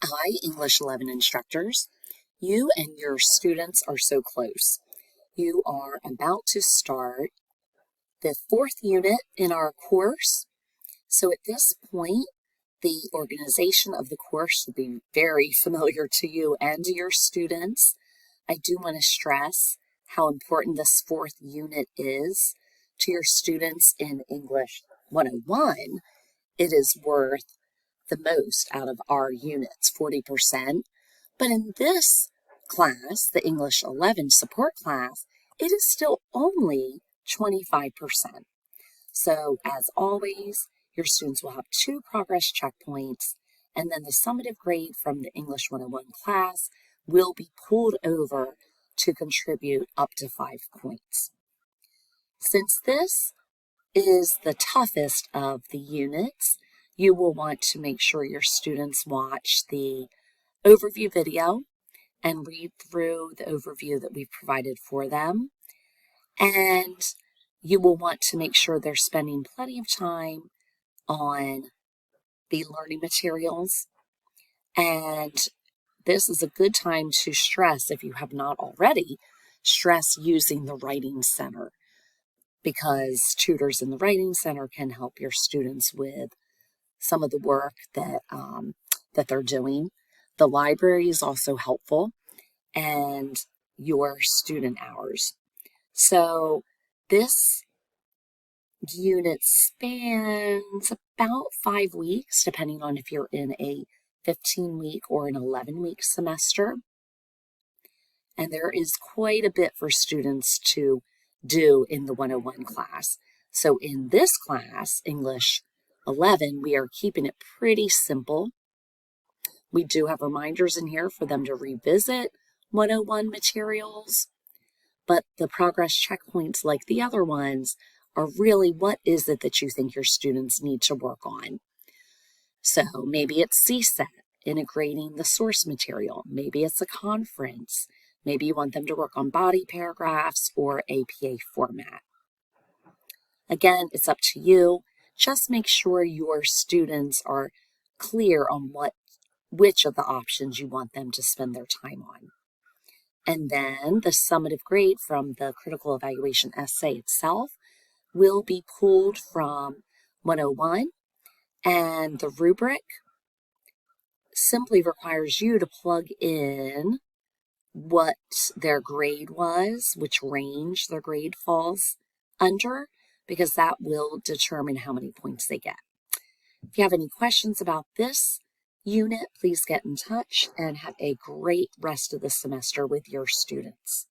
Hi, English 11 instructors. You and your students are so close. You are about to start the fourth unit in our course. So at this point, the organization of the course should be very familiar to you and to your students. I do want to stress how important this fourth unit is to your students in English 101. It is worth the most out of our units, 40%. But in this class, the English 11 support class, it is still only 25%. So as always, your students will have 2 progress checkpoints, and then the summative grade from the English 101 class will be pulled over to contribute up to 5 points. Since this is the toughest of the units, you will want to make sure your students watch the overview video and read through the overview that we've provided for them. And you will want to make sure they're spending plenty of time on the learning materials. And this is a good time to stress, if you have not already, stress using the Writing Center, because tutors in the Writing Center can help your students with some of the work that they're doing. The library is also helpful, and your student hours. So this unit spans about 5 weeks, depending on if you're in a 15-week or an 11-week semester. And there is quite a bit for students to do in the 101 class. So in this class, English 11, we are keeping it pretty simple. We do have reminders in here for them to revisit 101 materials, but the progress checkpoints, like the other ones, are really what is it that you think your students need to work on. So maybe it's CSET, integrating the source material. Maybe it's a conference. Maybe you want them to work on body paragraphs or APA format. Again, it's up to you. Just make sure your students are clear on which of the options you want them to spend their time on. And then the summative grade from the critical evaluation essay itself will be pulled from 101, and the rubric simply requires you to plug in what their grade was, which range their grade falls under, because that will determine how many points they get. If you have any questions about this unit, please get in touch and have a great rest of the semester with your students.